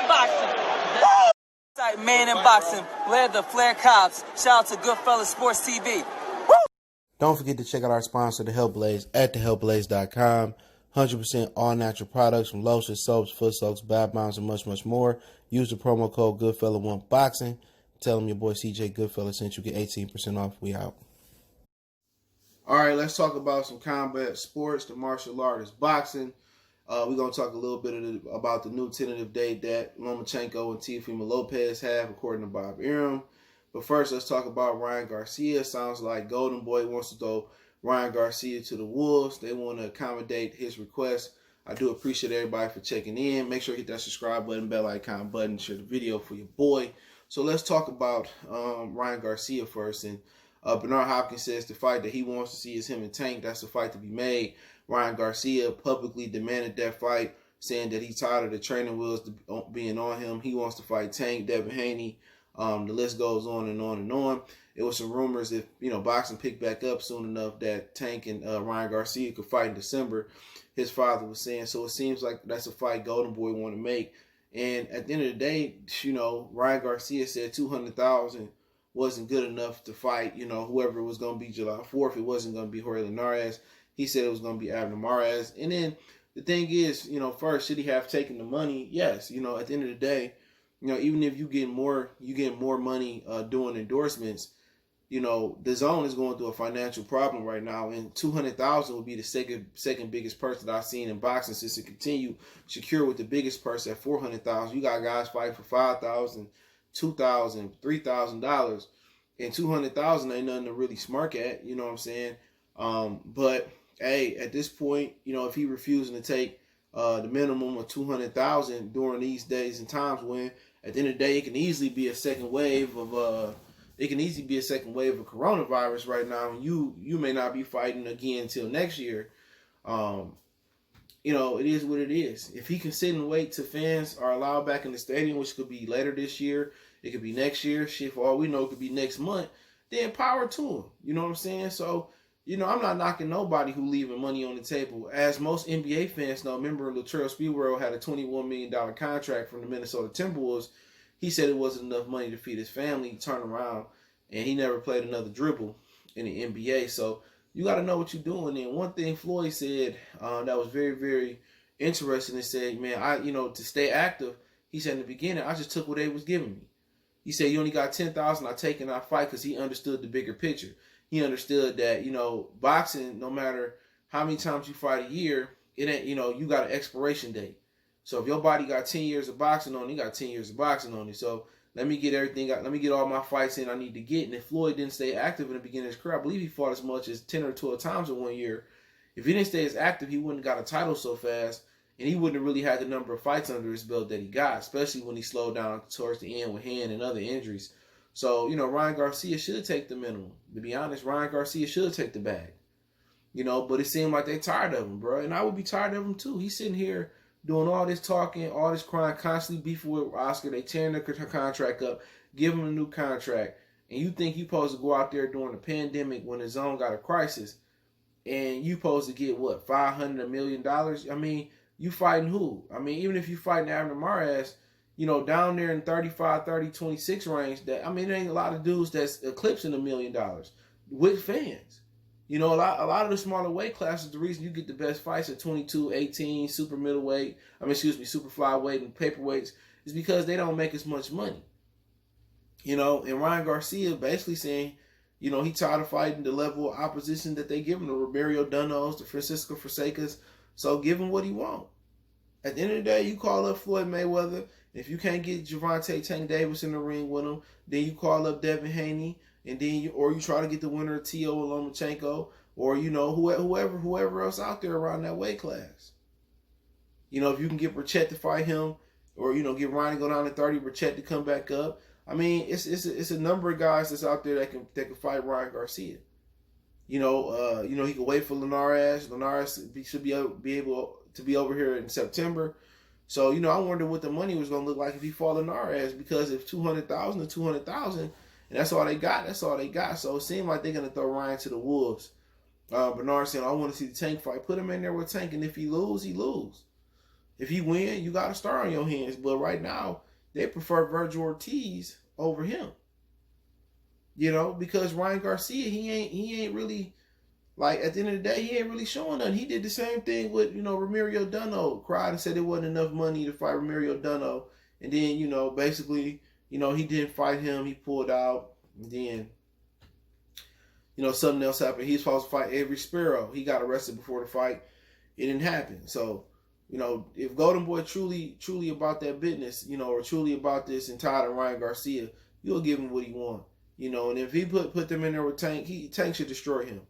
boxing. Man in boxing, led the Flair Cops. Shout out to Goodfellas Sports TV. Woo! Don't forget to check out our sponsor, The Health Blaze, at thehealthblaze.com. 100% all natural products from lotions, soaps, foot soaks, bath bombs, and much, much more. Use the promo code Goodfella1Boxing. Tell them your boy CJ Goodfella sent you, get 18% off. We out. All right, let's talk about some combat sports. The martial art is boxing. We're going to talk a little bit about the new tentative date that Lomachenko and Teofimo Lopez have, according to Bob Arum. But first, let's talk about Ryan Garcia. Sounds like Golden Boy wants to throw Ryan Garcia to the Wolves. They want to accommodate his request. I do appreciate everybody for checking in. Make sure you hit that subscribe button, bell icon button, share the video for your boy. So let's talk about Ryan Garcia first. And Bernard Hopkins says the fight that he wants to see is him and Tank. That's the fight to be made. Ryan Garcia publicly demanded that fight, saying that he's tired of the training wheels being on him. He wants to fight Tank, Devin, Haney. The list goes on and on and on. It was some rumors if, boxing picked back up soon enough that Tank and Ryan Garcia could fight in December. His father was saying. So it seems like that's a fight Golden Boy want to make. And at the end of the day, Ryan Garcia said 200,000 wasn't good enough to fight, whoever it was going to be July 4th. It wasn't going to be Jorge Linares. He said it was going to be Abner Mares. And then the thing is, first, should he have taken the money? Yes. At the end of the day, even if you get more money doing endorsements, the DAZN is going through a financial problem right now, and 200,000 would be the second biggest purse that I've seen in boxing since it continued secure with the biggest purse at 400,000. You got guys fighting for $5,000, $2,000, $3,000, and 200,000 ain't nothing to really smirk at. You know what I'm saying? But hey, at this point, if he refusing to take the minimum of 200,000 during these days and times when, at the end of the day, it can easily be a second wave of coronavirus right now, and you may not be fighting again until next year. It is what it is. If he can sit and wait till fans are allowed back in the stadium, which could be later this year, it could be next year. Shit, for all we know, it could be next month. Then power to him. You know what I'm saying? So, I'm not knocking nobody who leaving money on the table. As most NBA fans know, remember Latrell Sprewell had a $21 million contract from the Minnesota Timberwolves. He said it wasn't enough money to feed his family. He turned around, and he never played another dribble in the NBA. So you got to know what you're doing. And one thing Floyd said that was very, very interesting. He said, man, to stay active, he said in the beginning, I just took what they was giving me. He said, you only got 10,000, I take and I fight, because he understood the bigger picture. He understood that, boxing, no matter how many times you fight a year, it ain't, you got an expiration date. So if your body got 10 years of boxing on it, you got 10 years of boxing on it. So let me get everything out. Let me get all my fights in I need to get. And if Floyd didn't stay active in the beginning of his career, I believe he fought as much as 10 or 12 times in 1 year. If he didn't stay as active, he wouldn't have got a title so fast. And he wouldn't have really had the number of fights under his belt that he got, especially when he slowed down towards the end with hand and other injuries. So, Ryan Garcia should take the minimum. To be honest, Ryan Garcia should take the bag. But it seemed like they tired of him, bro. And I would be tired of him too. He's sitting here doing all this talking, all this crying, constantly beefing with Oscar. They tearing their contract up, give him a new contract. And you think you're supposed to go out there during the pandemic when the zone got a crisis, and you supposed to get, what, $500 million? I mean, you fighting who? I mean, even if you fighting Abner Mares, down there in 35, 30, 26 range, there ain't a lot of dudes that's eclipsing $1 million with fans. A lot of the smaller weight classes, the reason you get the best fights at 22, 18, super middleweight, super flyweight and paperweights is because they don't make as much money. And Ryan Garcia basically saying, he tired of fighting the level of opposition that they give him, the Romario Dunos, the Francisco Forsacas. So give him what he want. At the end of the day, you call up Floyd Mayweather. If you can't get Gervonta Tank Davis in the ring with him, then you call up Devin Haney, and then you try to get the winner of T.O. Lomachenko, or whoever else out there around that weight class. If you can get Burchett to fight him, or get Ryan to go down to 30, Burchett to come back up. It's a number of guys that's out there that can fight Ryan Garcia. He can wait for Linares. Linares should be able to be over here in September. So, I wonder what the money was going to look like if he fought Linares, because if 200,000 to 200,000, and that's all they got, that's all they got. So it seemed like they're going to throw Ryan to the wolves. Bernard said, I want to see the Tank fight. Put him in there with Tank, and if he lose, he lose. If he win, you got a star on your hands. But right now, they prefer Virgil Ortiz over him. You know, because Ryan Garcia, he ain't really, like, at the end of the day, he ain't really showing nothing. He did the same thing with, you know, Romario Duno. Cried and said there wasn't enough money to fight Romario Duno. And then, you know, basically, you know, he didn't fight him. He pulled out. And then, you know, something else happened. He was supposed to fight Avery Sparrow. He got arrested before the fight. It didn't happen. So, you know, if Golden Boy truly about that business, you know, or truly about this and tired of Ryan Garcia, you'll give him what he wants. You know, and if he put them in there with Tank, Tank should destroy him.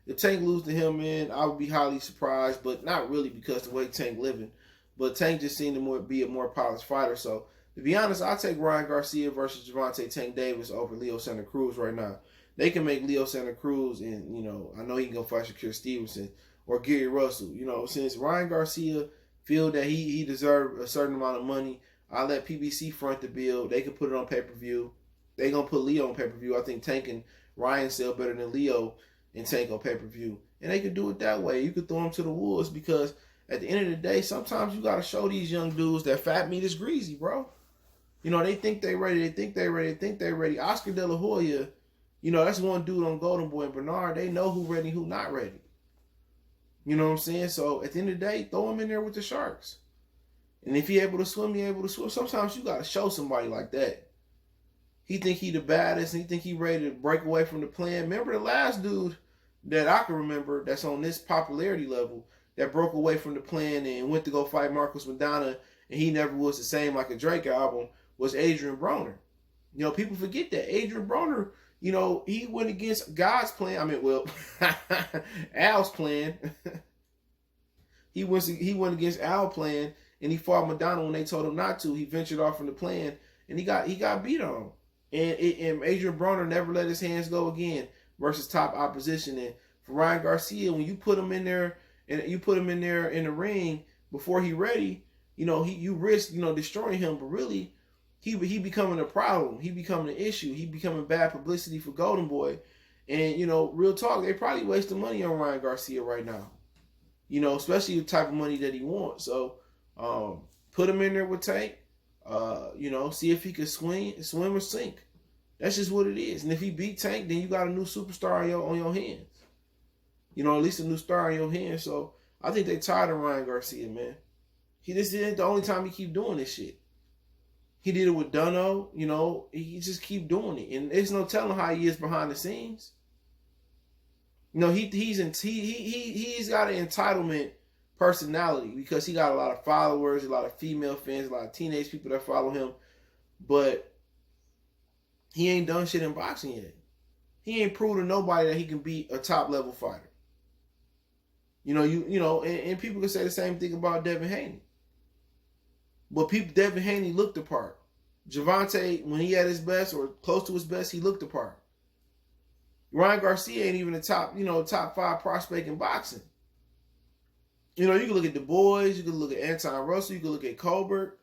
If Tank lose to him, man, I would be highly surprised, but not really because the way Tank living. But Tank just seemed to be a more polished fighter. So, to be honest, I'll take Ryan Garcia versus Gervonta Tank Davis over Leo Santa Cruz right now. They can make Leo Santa Cruz, and, you know, I know he can go fight Shakur Stevenson or Gary Russell. You know, since Ryan Garcia feel that he deserved a certain amount of money, I'll let PBC front the bill. They can put it on pay-per-view. They going to put Leo on pay-per-view. I think Tank and Ryan sell better than Leo and Tank on pay-per-view. And they could do it that way. You could throw them to the wolves because at the end of the day, sometimes you got to show these young dudes that fat meat is greasy, bro. You know, they think they ready. They think they ready. Oscar De La Hoya, you know, that's one dude on Golden Boy and Bernard. They know who ready, who not ready. You know what I'm saying? So at the end of the day, throw him in there with the Sharks. And if he able to swim, he able to swim. Sometimes you got to show somebody like that. He think he the baddest, and he think he ready to break away from the plan. Remember the last dude that I can remember that's on this popularity level that broke away from the plan and went to go fight Marcos Madonna, and he never was the same like a Drake album, was Adrian Broner. You know, people forget that. Adrian Broner, you know, he went against God's plan. I mean, well, Al's plan. He went against Al's plan, and he fought Madonna when they told him not to. He ventured off from the plan, and he got beat on. And Adrian Broner never let his hands go again versus top opposition. And for Ryan Garcia, when you put him in there and you put him in there in the ring before he ready, you know, you risk, you know, destroying him. But really, he becoming a problem. He becoming an issue. He becoming bad publicity for Golden Boy. And, you know, real talk, they probably wasting money on Ryan Garcia right now. You know, especially the type of money that he wants. So, put him in there with Tank. You know, see if he can swim or sink. That's just what it is. And if he beat Tank, then you got a new superstar on your hands. You know, at least a new star on your hands. So I think they tired of Ryan Garcia, man. This isn't the only time he keep doing this shit. He did it with Duno. You know, he just keep doing it, and there's no telling how he is behind the scenes. You know, he's got an entitlement personality because he got a lot of followers, a lot of female fans, a lot of teenage people that follow him, but he ain't done shit in boxing yet. He ain't proved to nobody that he can beat a top level fighter. You know, and people can say the same thing about Devin Haney. But Devin Haney looked the part. Gervonta, when he had his best or close to his best, he looked the part. Ryan Garcia ain't even the top 5 prospect in boxing. You know, you can look at the boys, you can look at Anton Russell, you can look at Colbert.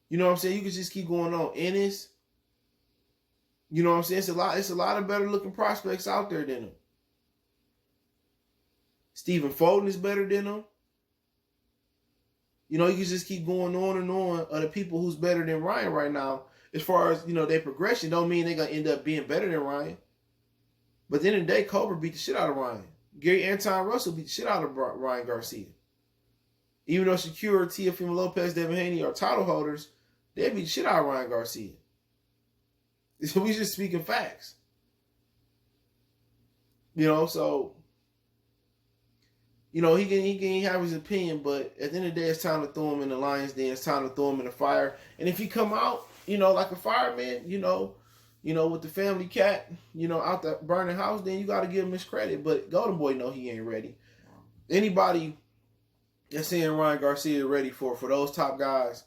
You know what I'm saying? You can just keep going on. Ennis. You know what I'm saying? It's a lot of better looking prospects out there than him. Stephen Fulton is better than him. You know, you can just keep going on and on of the people who's better than Ryan right now. As far as, you know, their progression, don't mean they're going to end up being better than Ryan. But at the end of the day, Colbert beat the shit out of Ryan. Anton Russell beat the shit out of Ryan Garcia. Even though Shakur, Teofimo Lopez, Devin Haney are title holders, they beat the shit out of Ryan Garcia. So we just speaking facts. You know, so, you know, he can have his opinion, but at the end of the day, it's time to throw him in the lion's den. It's time to throw him in the fire. And if he come out, you know, like a fireman, you know, with the family cat, you know, out the burning house, then you got to give him his credit. But Golden Boy know he ain't ready. Anybody that's saying Ryan Garcia is ready for those top guys,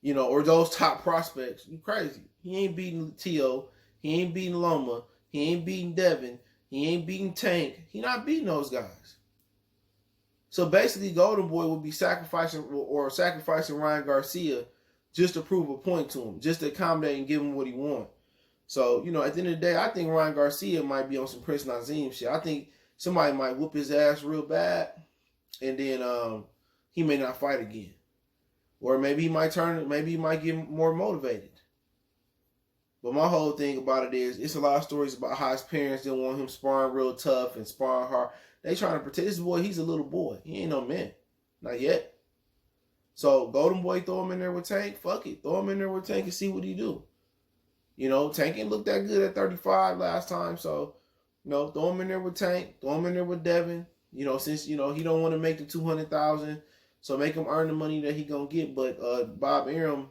you know, or those top prospects, you crazy. He ain't beating Teo. He ain't beating Loma. He ain't beating Devin. He ain't beating Tank. He not beating those guys. So basically, Golden Boy would be sacrificing Ryan Garcia just to prove a point to him, just to accommodate and give him what he wants. So, you know, at the end of the day, I think Ryan Garcia might be on some Prince Nazim shit. I think somebody might whoop his ass real bad, and then he may not fight again. Or maybe he might get more motivated. But my whole thing about it is, it's a lot of stories about how his parents didn't want him sparring real tough and sparring hard. They trying to protect this boy. He's a little boy. He ain't no man. Not yet. So Golden Boy, throw him in there with Tank. Fuck it. Throw him in there with Tank and see what he do. You know, Tank ain't looked that good at 35 last time. So, you know, throw him in there with Tank. Throw him in there with Devin. You know, since, you know, he don't want to make the $200,000. So make him earn the money that he going to get. But Bob Arum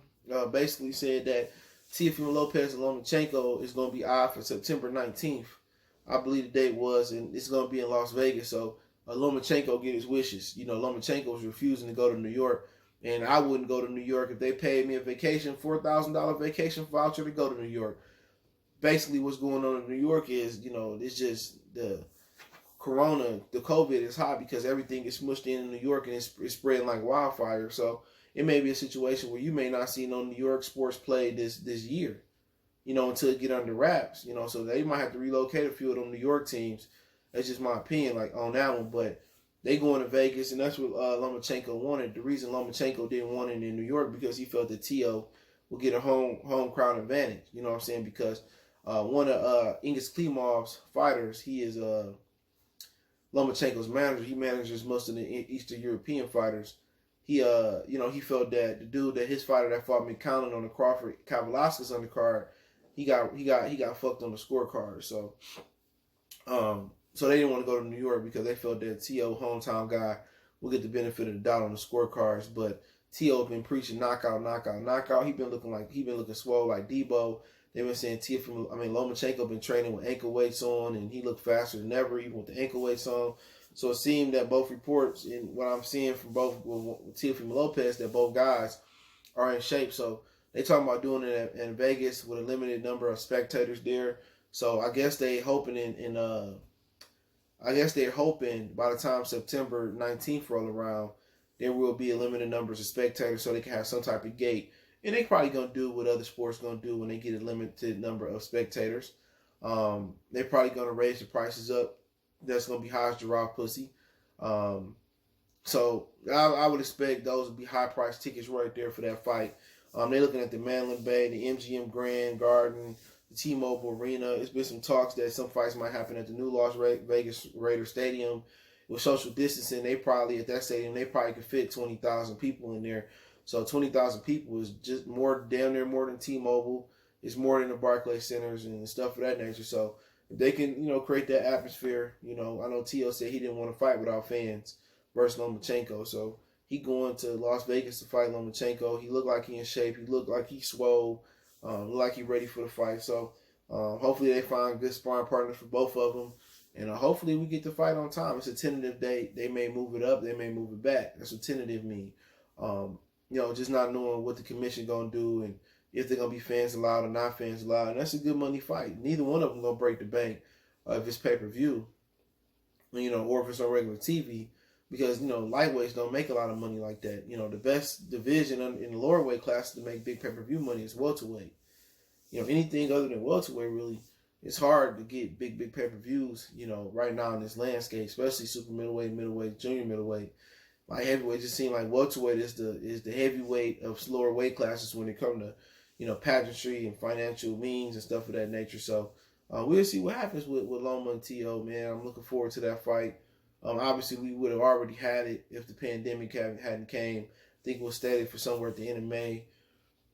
basically said that Teofimo Lopez and Lomachenko is going to be out for September 19th. I believe the date was, and it's going to be in Las Vegas. So Lomachenko get his wishes. You know, Lomachenko was refusing to go to New York, and I wouldn't go to New York if they paid me a vacation, $4,000 vacation voucher to go to New York. Basically, what's going on in New York is, you know, it's just the corona, the COVID is high because everything is smushed in New York, and it's spreading like wildfire. So it may be a situation where you may not see no New York sports play this year, you know, until it get under wraps, you know. So they might have to relocate a few of them New York teams. That's just my opinion, like, on that one. But they going to Vegas, and that's what Lomachenko wanted. The reason Lomachenko didn't want it in New York because he felt that Teo would get a home crowd advantage. You know what I'm saying? Because one of Ingus Klimov's fighters, he is Lomachenko's manager. He manages most of the Eastern European fighters. He you know, he felt that the dude that his fighter that fought McConnell on the Crawford Kavalauskas undercard, he got fucked on the scorecard. So so they didn't want to go to New York because they felt that T.O., hometown guy, will get the benefit of the doubt on the scorecards. But T.O. been preaching knockout. He been looking swole like Debo. They've been saying Lomachenko been training with ankle weights on, and he looked faster than ever, even with the ankle weights on. So it seemed that both reports, and what I'm seeing from both with Teofimo Lopez, that both guys are in shape. So they talking about doing it in Vegas with a limited number of spectators there. So I guess they hoping by the time September 19th roll around, there will be a limited numbers of spectators so they can have some type of gate. And they probably going to do what other sports going to do when they get a limited number of spectators. They're probably going to raise the prices up. That's going to be high as giraffe pussy. So I would expect those to be high price tickets right there for that fight. They're looking at the Mandalay Bay, the MGM Grand Garden, the T-Mobile Arena. It's been some talks that some fights might happen at the new Las Vegas Raiders Stadium. With social distancing, at that stadium, they probably could fit 20,000 people in there. So 20,000 people is just down there more than T-Mobile. It's more than the Barclays Centers and stuff of that nature. So if they can, you know, create that atmosphere, you know, I know T.O. said he didn't want to fight without fans versus Lomachenko. So he going to Las Vegas to fight Lomachenko. He looked like he in shape. He looked like he swole. Looked like he ready for the fight. So hopefully they find good sparring partners for both of them. And hopefully we get the fight on time. It's a tentative date. They may move it up. They may move it back. That's what tentative mean. You know, just not knowing what the commission going to do and if they're going to be fans allowed or not fans allowed. And that's a good money fight. Neither one of them going to break the bank if it's pay-per-view, you know, or if it's on regular TV. Because, you know, lightweights don't make a lot of money like that. You know, the best division in the lower weight class to make big pay-per-view money is welterweight. You know, anything other than welterweight, really, it's hard to get big pay-per-views, you know, right now in this landscape, especially super middleweight, junior middleweight. Like heavyweight, just seems like welterweight is the heavyweight of lower weight classes when it comes to, you know, pageantry and financial means and stuff of that nature. So we'll see what happens with Loma and T.O., man. I'm looking forward to that fight. Obviously, we would have already had it if the pandemic hadn't came. I think we'll stay for somewhere at the end of May.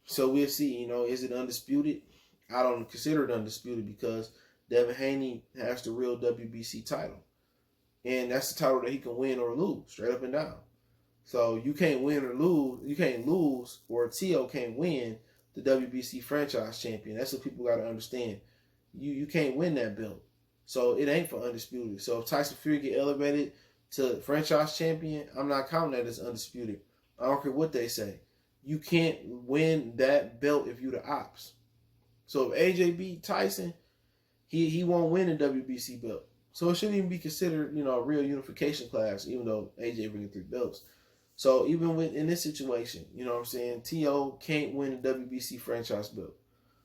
So we'll see, you know, is it undisputed? I don't consider it undisputed because Devin Haney has the real WBC title. And that's the title that he can win or lose, straight up and down. So you can't win or lose. You can't lose, or T.O. can't win the WBC franchise champion. That's what people got to understand. You can't win that belt. So it ain't for undisputed. So if Tyson Fury get elevated to franchise champion, I'm not counting that as undisputed. I don't care what they say. You can't win that belt if you the ops. So if AJ beat Tyson, he won't win the WBC belt. So it shouldn't even be considered, you know, a real unification class, even though AJ bringing 3 belts. So even in this situation, you know what I'm saying, T.O. can't win the WBC franchise belt.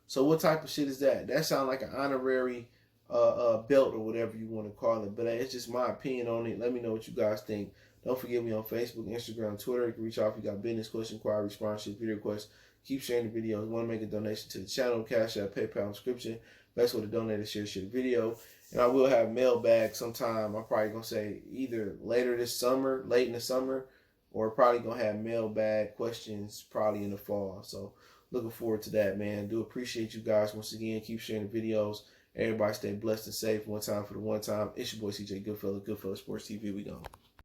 So what type of shit is that? That sounds like an honorary belt or whatever you want to call it. But it's just my opinion on it. Let me know what you guys think Don't forget me on Facebook, Instagram, Twitter. You can reach out if you got business question, inquiry, sponsorship, video requests. Keep sharing the videos. Want to make a donation to the channel, Cash App, PayPal, inscription. Best way to donate is share the video. And I will have mailbag sometime. I'm probably going to say either later this summer, late in the summer, or probably going to have mailbag questions probably in the fall. So looking forward to that, man. Do appreciate you guys once again. Keep sharing the videos. Everybody stay blessed and safe. One time for the one time. It's your boy CJ Goodfella, Goodfella Sports TV. We gone.